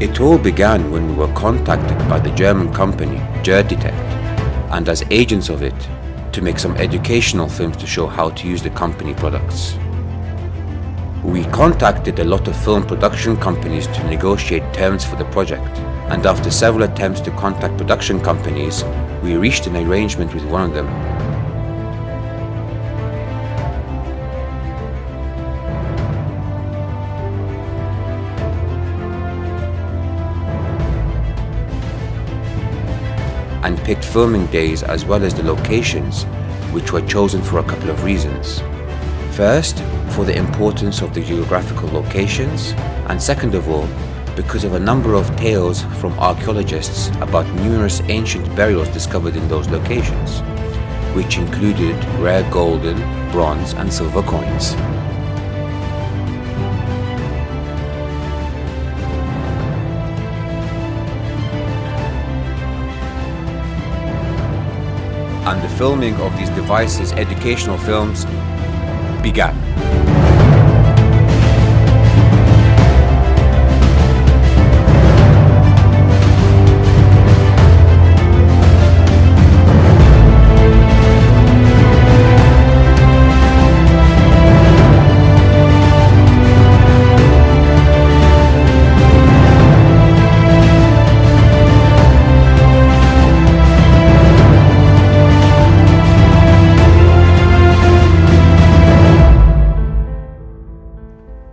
It all began when we were contacted by the German company Detect, and as agents of it, to make some educational films to show how to use the company products. We contacted a lot of film production companies to negotiate terms for the project, and after several attempts to contact production companies, we reached an arrangement with one of them. And picked filming days as well as the locations, which were chosen for a couple of reasons. First, for the importance of the geographical locations, and second of all, because of a number of tales from archaeologists about numerous ancient burials discovered in those locations, which included rare golden, bronze and silver coins. And the filming of these devices' educational films began.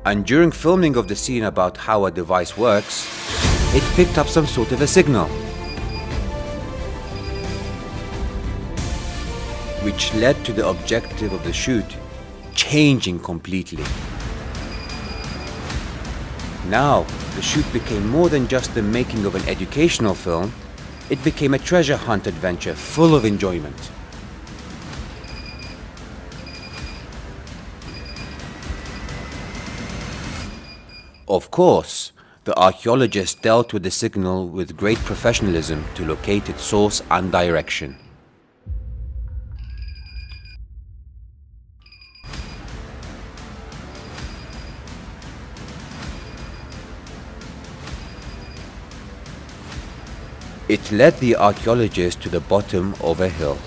And during filming of the scene about how a device works, it picked up some sort of a signal, which led to the objective of the shoot changing completely. Now, the shoot became more than just the making of an educational film, it became a treasure hunt adventure full of enjoyment. Of course, the archaeologists dealt with the signal with great professionalism to locate its source and direction. It led the archaeologists to the bottom of a hill.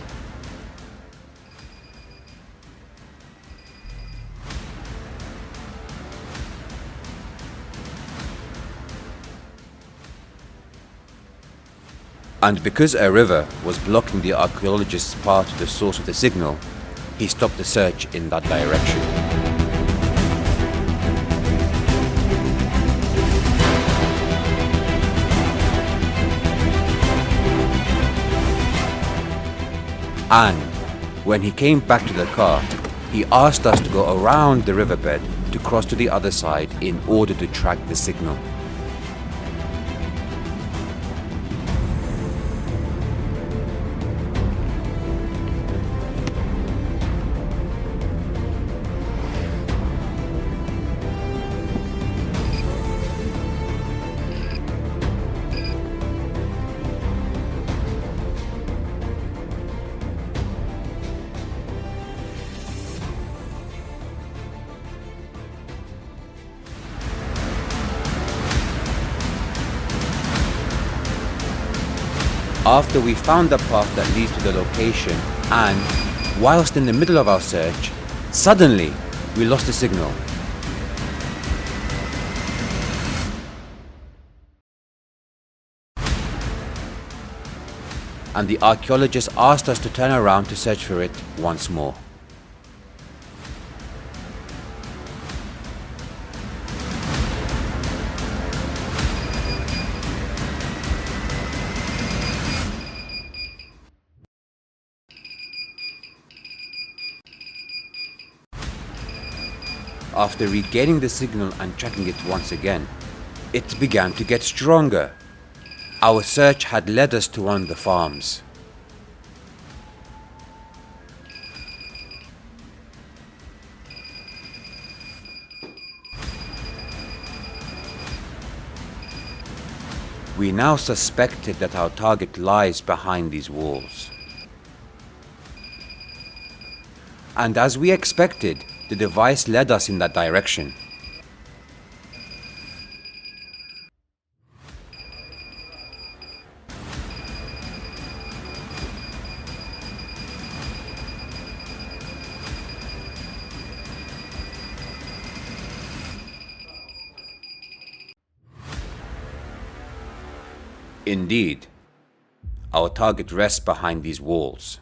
And because a river was blocking the archaeologist's path to the source of the signal, he stopped the search in that direction. And when he came back to the car, he asked us to go around the riverbed to cross to the other side in order to track the signal. After we found the path that leads to the location, and whilst in the middle of our search, suddenly we lost the signal. And the archaeologists asked us to turn around to search for it once more. After regaining the signal and tracking it once again, it began to get stronger. Our search had led us to one of the farms. We now suspected that our target lies behind these walls. And as we expected, the device led us in that direction. Indeed, our target rests behind these walls.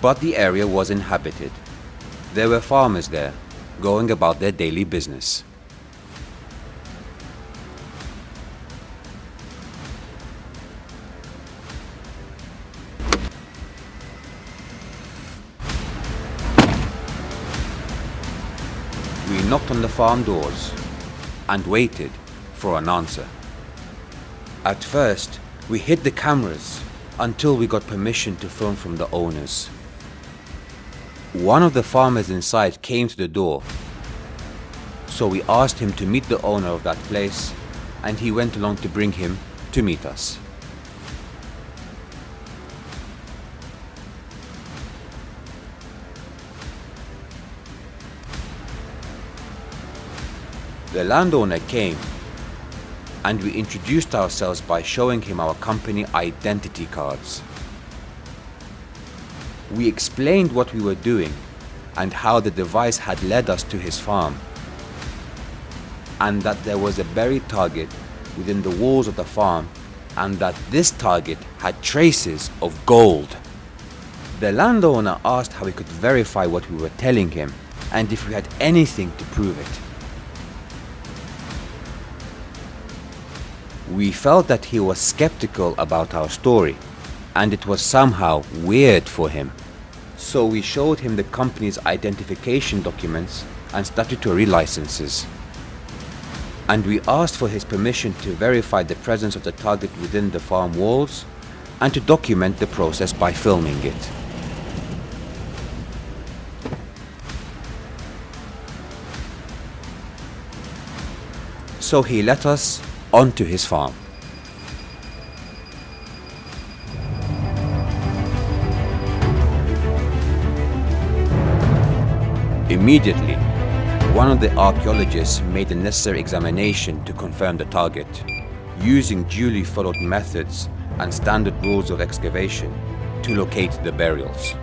But the area was inhabited. There were farmers there, going about their daily business. We knocked on the farm doors and waited for an answer. At first, we hid the cameras until we got permission to film from the owners. One of the farmers inside came to the door, so we asked him to meet the owner of that place, and he went along to bring him to meet us. The landowner came, and we introduced ourselves by showing him our company identity cards. We explained what we were doing and how the device had led us to his farm, and that there was a buried target within the walls of the farm, and that this target had traces of gold. The landowner asked how we could verify what we were telling him and if we had anything to prove it. We felt that he was skeptical about our story, and it was somehow weird for him. So we showed him the company's identification documents and statutory licenses. And we asked for his permission to verify the presence of the target within the farm walls and to document the process by filming it. So he let us onto his farm. Immediately, one of the archaeologists made the necessary examination to confirm the target, using duly followed methods and standard rules of excavation to locate the burials.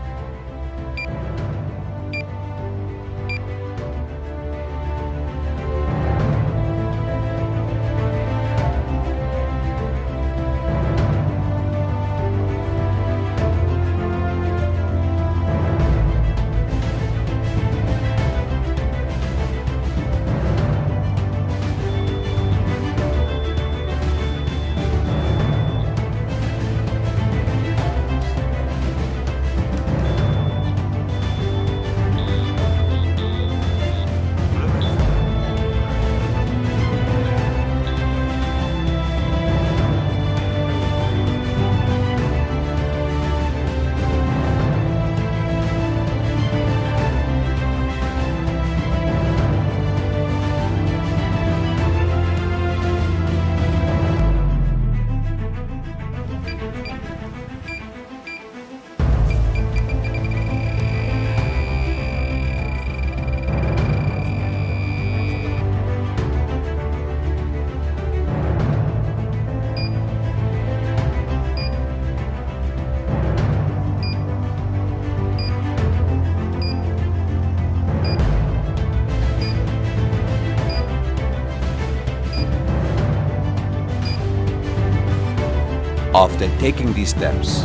After taking these steps,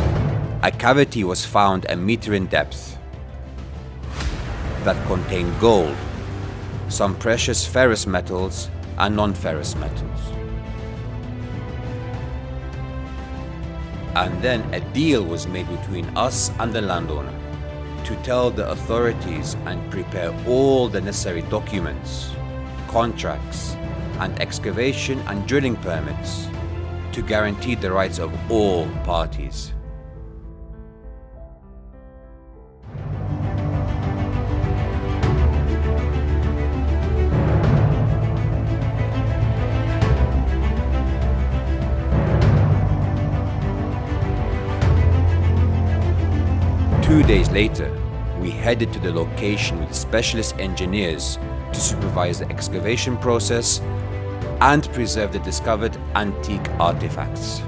a cavity was found a meter in depth that contained gold, some precious ferrous metals and non-ferrous metals. And then a deal was made between us and the landowner to tell the authorities and prepare all the necessary documents, contracts, and excavation and drilling permits to guarantee the rights of all parties. Two days later, we headed to the location with specialist engineers to supervise the excavation process and preserve the discovered antique artifacts.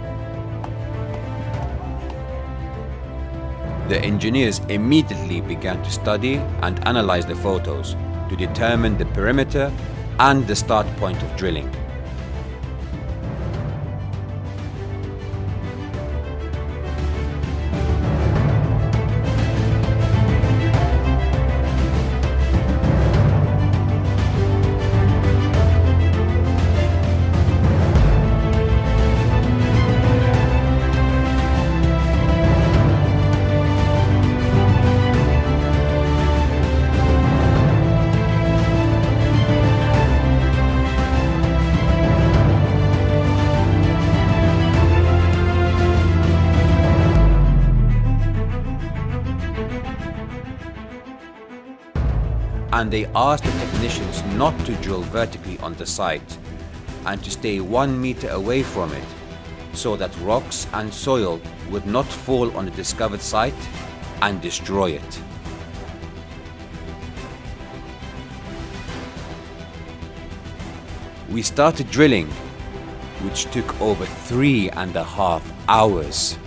The engineers immediately began to study and analyze the photos to determine the perimeter and the start point of drilling. and they asked the technicians not to drill vertically on the site and to stay 1 meter away from it so that rocks and soil would not fall on the discovered site and destroy it. We started drilling, which took over 3.5 hours.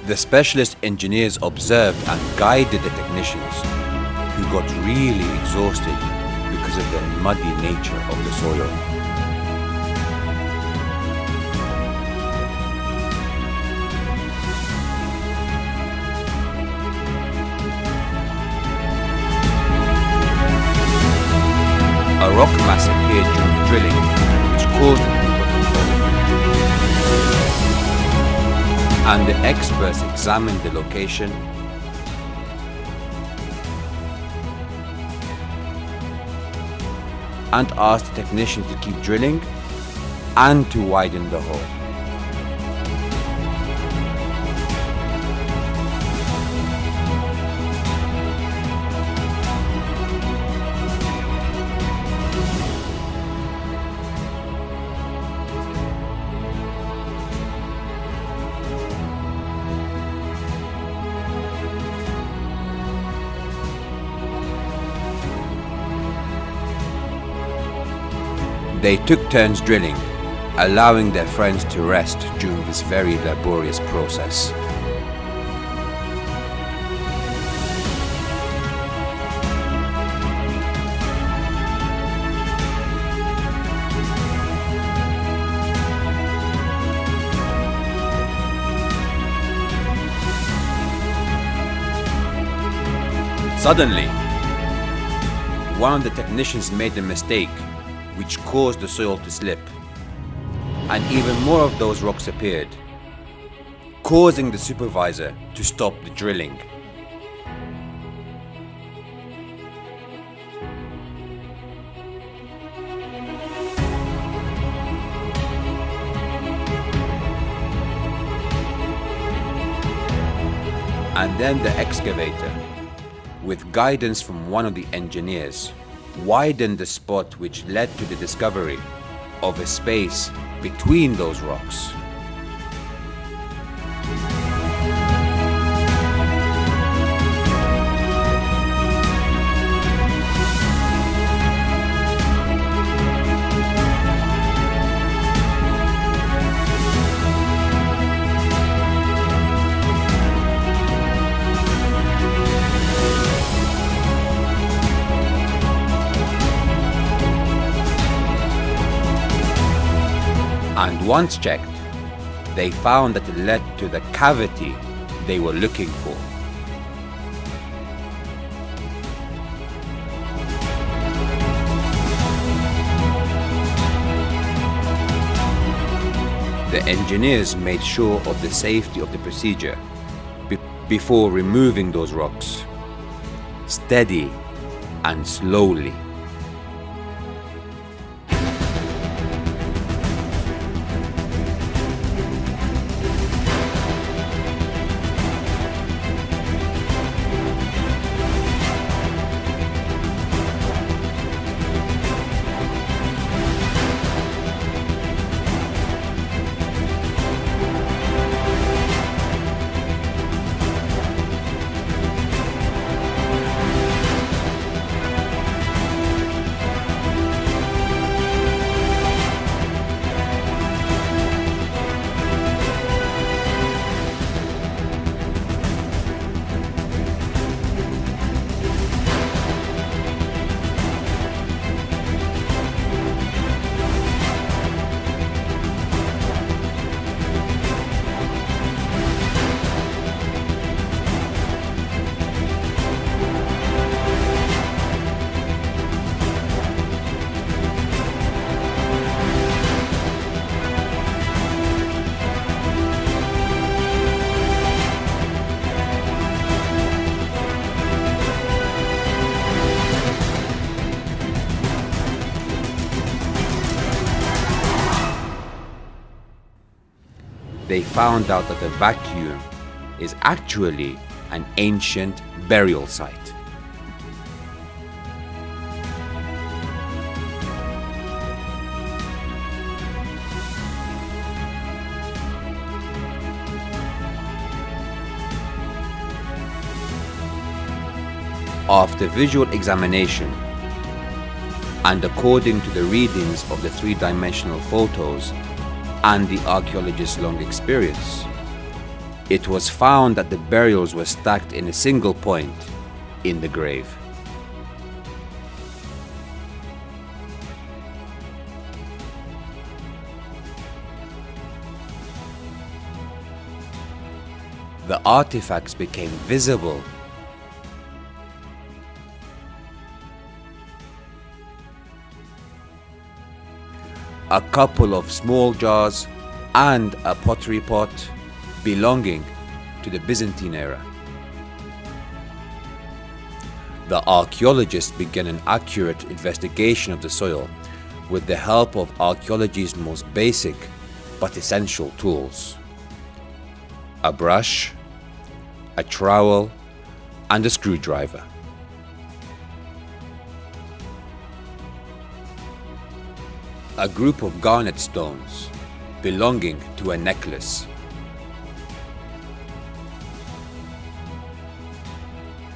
The specialist engineers observed and guided the technicians, who got really exhausted because of the muddy nature of the soil. A rock mass appeared during the drilling, which caused it to be put on hold. And the experts examined the location and asked the technicians to keep drilling and to widen the hole. They took turns drilling, allowing their friends to rest during this very laborious process. Suddenly, one of the technicians made a mistake which caused the soil to slip, and even more of those rocks appeared, causing the supervisor to stop the drilling. And then the excavator, with guidance from one of the engineers, widened the spot which led to the discovery of a space between those rocks. And once checked, they found that it led to the cavity they were looking for. The engineers made sure of the safety of the procedure before removing those rocks, steady and slowly. they found out that the vacuum is actually an ancient burial site. After visual examination, and according to the readings of the three-dimensional photos and the archaeologist's long experience, it was found that the burials were stacked in a single point in the grave. The artifacts became visible. A couple of small jars and a pottery pot belonging to the Byzantine era. The archaeologists began an accurate investigation of the soil with the help of archaeology's most basic but essential tools: a brush, a trowel, and a screwdriver. A group of garnet stones belonging to a necklace.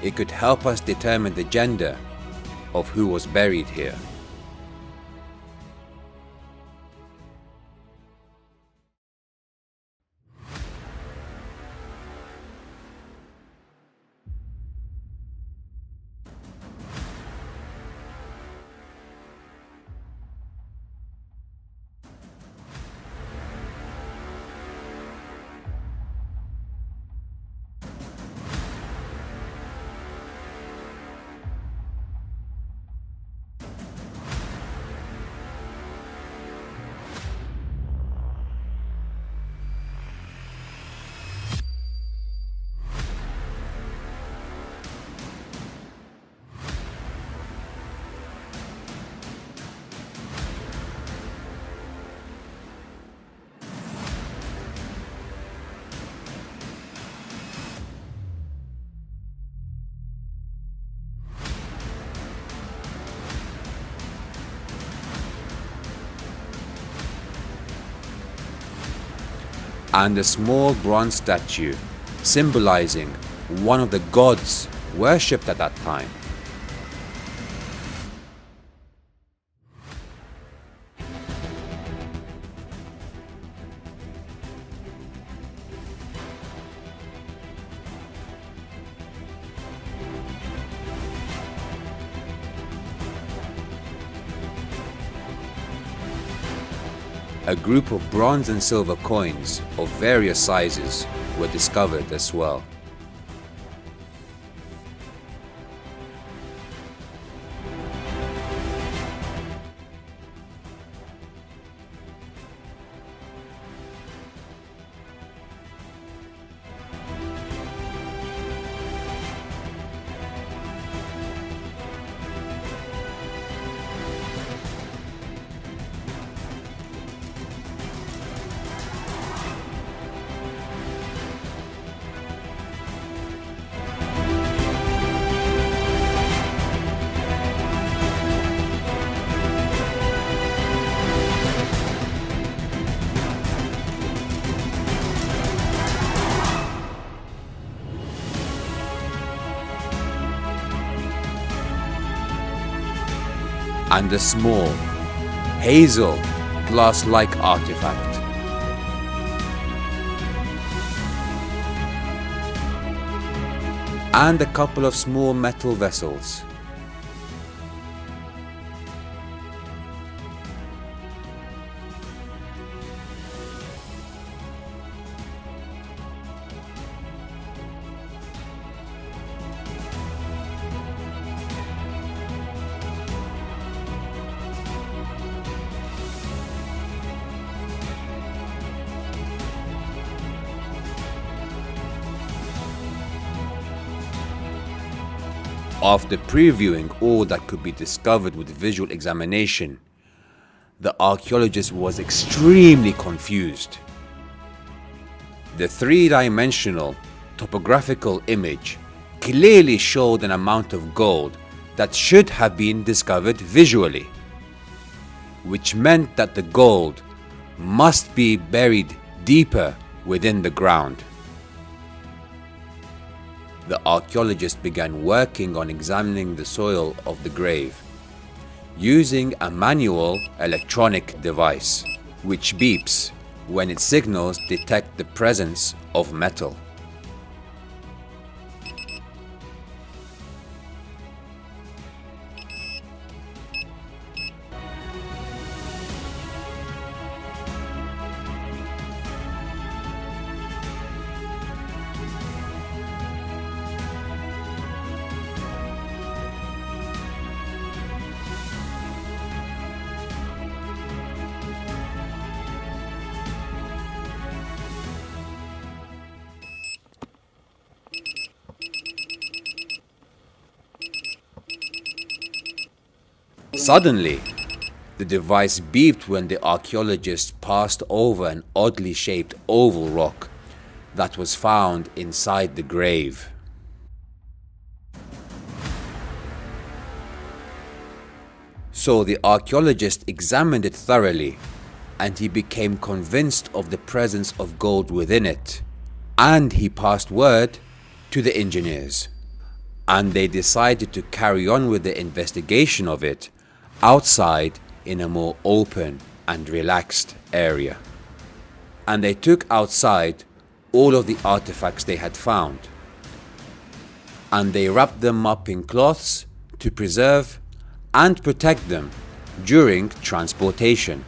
It could help us determine the gender of who was buried here. And a small bronze statue symbolizing one of the gods worshipped at that time. A group of bronze and silver coins of various sizes were discovered as well. And a small, hazel, glass-like artifact. And a couple of small metal vessels. After previewing all that could be discovered with visual examination, the archaeologist was extremely confused. The three-dimensional topographical image clearly showed an amount of gold that should have been discovered visually, which meant that the gold must be buried deeper within the ground. The archaeologist began working on examining the soil of the grave using a manual electronic device which beeps when its signals detect the presence of metal. Suddenly, the device beeped when the archaeologist passed over an oddly shaped oval rock that was found inside the grave. So the archaeologist examined it thoroughly, and he became convinced of the presence of gold within it, and he passed word to the engineers, and they decided to carry on with the investigation of it outside in a more open and relaxed area. And they took outside all of the artifacts they had found, and they wrapped them up in cloths to preserve and protect them during transportation.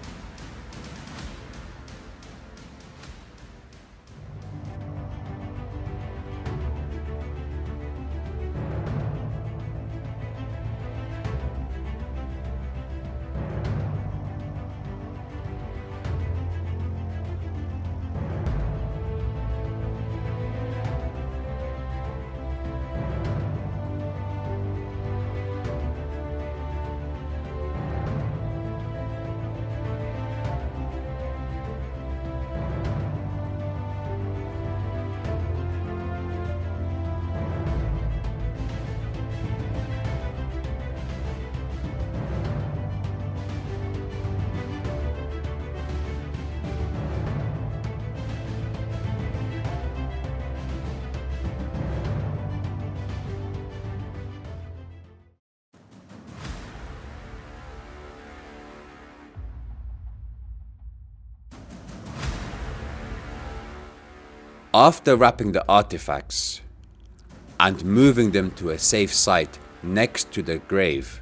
After wrapping the artifacts and moving them to a safe site next to the grave,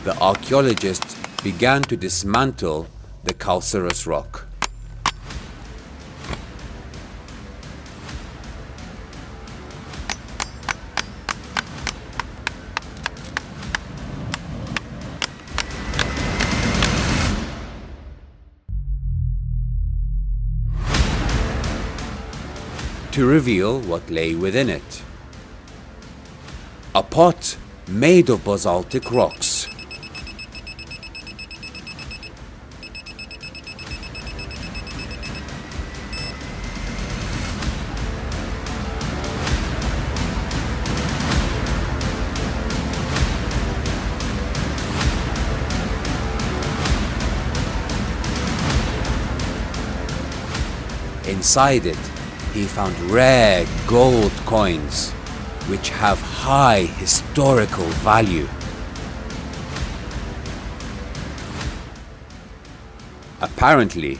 the archaeologists began to dismantle the calcareous rock. To reveal what lay within it. A pot made of basaltic rocks. Inside it, he found rare gold coins, which have high historical value. Apparently,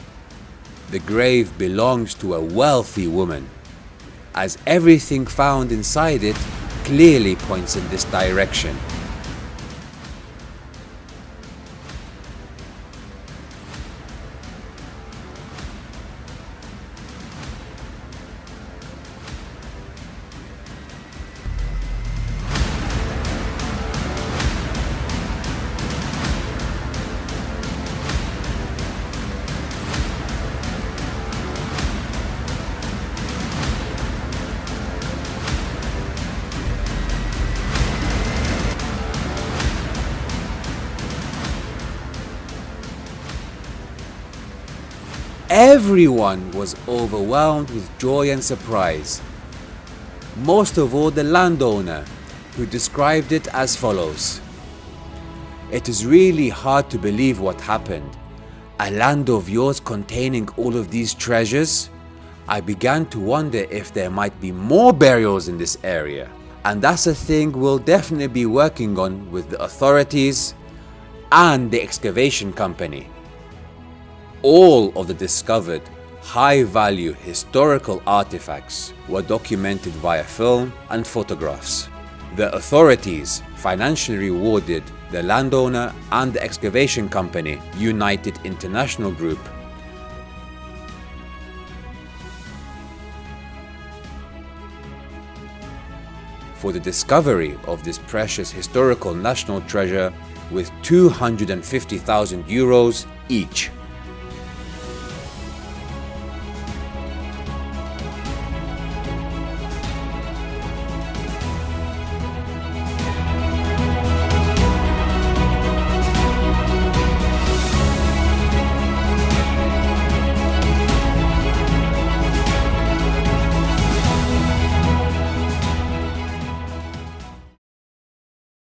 the grave belongs to a wealthy woman, as everything found inside it clearly points in this direction. Everyone was overwhelmed with joy and surprise. Most of all the landowner, who described it as follows: "It is really hard to believe what happened. A land of yours containing all of these treasures? I began to wonder if there might be more burials in this area. And that's a thing we'll definitely be working on with the authorities and the excavation company." All of the discovered high-value historical artifacts were documented via film and photographs. The authorities financially rewarded the landowner and the excavation company, United International Group, for the discovery of this precious historical national treasure with €250,000 each.